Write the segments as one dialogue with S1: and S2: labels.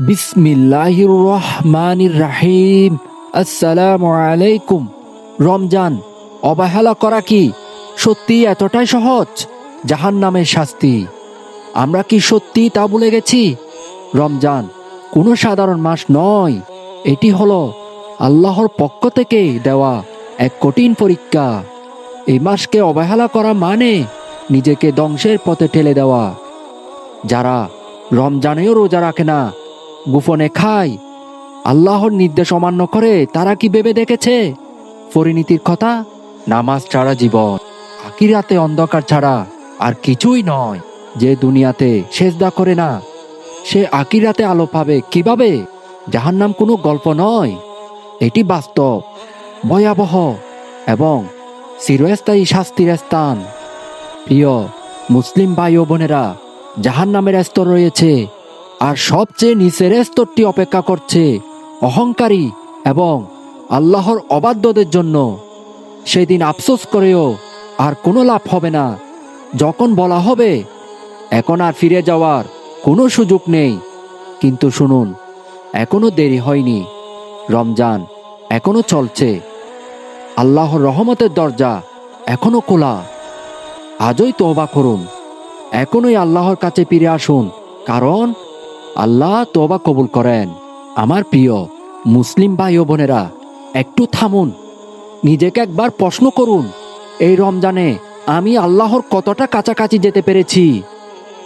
S1: বিসমিল্লাহির রহমানির রাহিম। আসসালামু আলাইকুম। রমজান অবহেলা করা কি সত্যি এতটাই সহজ? জাহান্নামের শাস্তি আমরা কি সত্যি তা ভুলে গেছি? রমজান কোনো সাধারণ মাস নয়, এটি হলো আল্লাহর পক্ষ থেকে দেওয়া এক কঠিন পরীক্ষা। এই মাসকে অবহেলা করা মানে নিজেকে ধ্বংসের পথে ঠেলে দেওয়া। যারা রমজানেও রোজা রাখে না, গোপনে খায়, আল্লাহর নির্দেশ অমান্য করে, তারা কি ভেবে দেখেছে পরিণতির কথা? নামাজ ছাড়া জীবন, আখিরাতে অন্ধকার ছাড়া আর কিছুই নয়। যে দুনিয়াতে সেজদা করে না, সে আখিরাতে আলো পাবে কিভাবে? জাহান্নাম কোনো গল্প নয়, এটি বাস্তব, ভয়াবহ এবং চিরস্থায়ী শাস্তির স্থান। প্রিয় মুসলিম ভাই ও বোনেরা, জাহান্নামের স্তর রয়েছে, আর সবচেয়ে নিচের স্তরটি অপেক্ষা করছে অহংকারী এবং আল্লাহর অবাধ্যদের জন্য। সেদিন আফসোস করেও আর কোনো লাভ হবে না, যখন বলা হবে এখন আর ফিরে যাওয়ার কোনো সুযোগ নেই। কিন্তু শুনুন, এখনো দেরি হয়নি। রমজান এখনো চলছে, আল্লাহর রহমতের দরজা এখনো খোলা। আজই তওবা করুন, এখনই আল্লাহর কাছে ফিরে আসুন, কারণ আল্লাহ তওবা কবুল করেন। আমার প্রিয় মুসলিম ভাই ও বোনেরা, একটু থামুন, নিজেকে একবার প্রশ্ন করুন, এই রমজানে আমি আল্লাহর কতটা কাছাকাছি যেতে পেরেছি?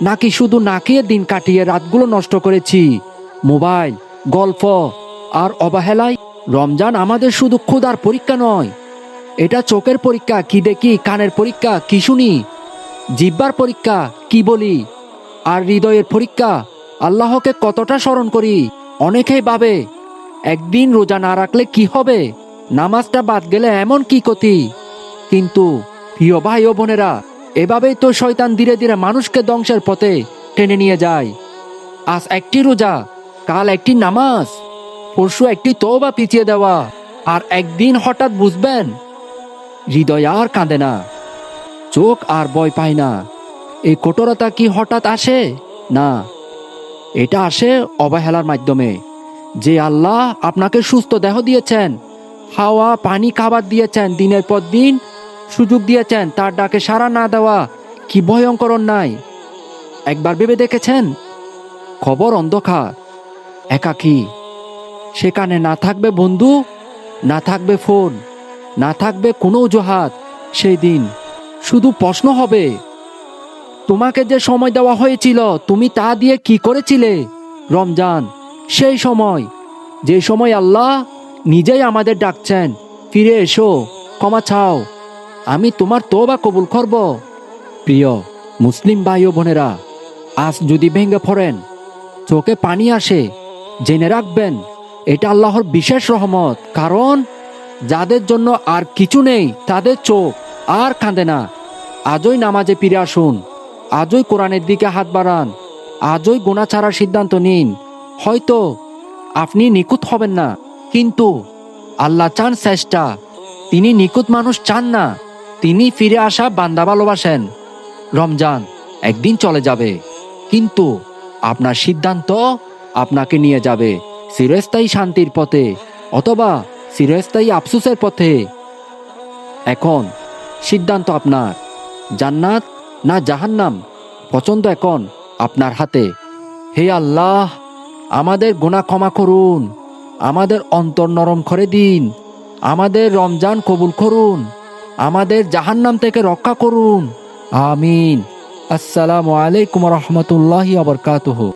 S1: নাকি শুধু না খেয়ে দিন কাটিয়ে রাতগুলো নষ্ট করেছি মোবাইল, গল্প আর অবহেলায়? রমজান আমাদের শুধু ক্ষুধার পরীক্ষা নয়, এটা চোখের পরীক্ষা, কি দেখি, কানের পরীক্ষা, কি শুনি, জিহ্বার পরীক্ষা, কি বলি, আর হৃদয়ের পরীক্ষা, আল্লাহকে কতটা স্মরণ করি। অনেকেই ভাবে একদিন রোজা না রাখলে কি হবে, নামাজটা বাদ গেলে এমন কি ক্ষতি? কিন্তু প্রিয় ভাই ও বোনেরা, এভাবেই তো শয়তান ধীরে ধীরে মানুষকে ধ্বংসের পথে টেনে নিয়ে যায়। আজ একটি রোজা, কাল একটি নামাজ, পরশু একটি তওবা পিছিয়ে দেওয়া, আর একদিন হঠাৎ বুঝবেন হৃদয় আর কাঁদে না, চোখ আর ভয় পায় না। এই কঠোরতা কি হঠাৎ আসে? না, এটা আসে অবহেলার মাধ্যমে। যে আল্লাহ আপনাকে সুস্থ দেহ দিয়েছেন, হাওয়া, পানি, খাবার দিয়েছেন, দিনের পর দিন সুযোগ দিয়েছেন, তার ডাকে সাড়া না দেওয়া কি ভয়ঙ্কর অন্যায়। একবার ভেবে দেখেছেন? খবর অন্ধকার, একাকী, সেখানে না থাকবে বন্ধু, না থাকবে ফোন, না থাকবে কোনো অজুহাত। সেই দিন শুধু প্রশ্ন হবে, তোমাকে যে সময় দেওয়া হয়েছিল তুমি তা দিয়ে কি করেছিলে? রমজান সেই সময়, যে সময় আল্লাহ নিজেই আমাদের ডাকছেন, ফিরে এসো, ক্ষমা চাও, আমি তোমার তওবা কবুল করব। প্রিয় মুসলিম ভাই ও বোনেরা, আজ যদি ভেঙে পড়েন, চোখে পানি আসে, জেনে রাখবেন এটা আল্লাহর বিশেষ রহমত। কারণ যাদের জন্য আর কিছু নেই, তাদের চোখ আর কাঁদে না। আজই নামাজে ফিরে আসুন, আজই কোরআনের দিকে হাত বাড়ান, আজই গুনাহ ছাড়ার সিদ্ধান্ত নিন। হয়তো আপনি নিখুঁত হবেন না, কিন্তু আল্লাহ চান চেষ্টা। তিনি নিখুঁত মানুষ চান না, তিনি ফিরে আসা বান্দা ভালোবাসেন। রমজান একদিন চলে যাবে, কিন্তু আপনার সিদ্ধান্ত আপনাকে নিয়ে যাবে চিরস্থায়ী শান্তির পথে অথবা চিরস্থায়ী আফসোসের পথে। এখন সিদ্ধান্ত আপনার, জান্নাত না জাহান্নাম, পছন্দ এখন আপনার হাতে। হে আল্লাহ, আমাদের গুনাহ ক্ষমা করুন, আমাদের অন্তর নরম করে দিন, আমাদের রমজান কবুল করুন, আমাদের জাহান্নাম থেকে রক্ষা করুন। আমিন। আসসালামু আলাইকুম রহমতুল্লাহি ওয়া বারাকাতুহু।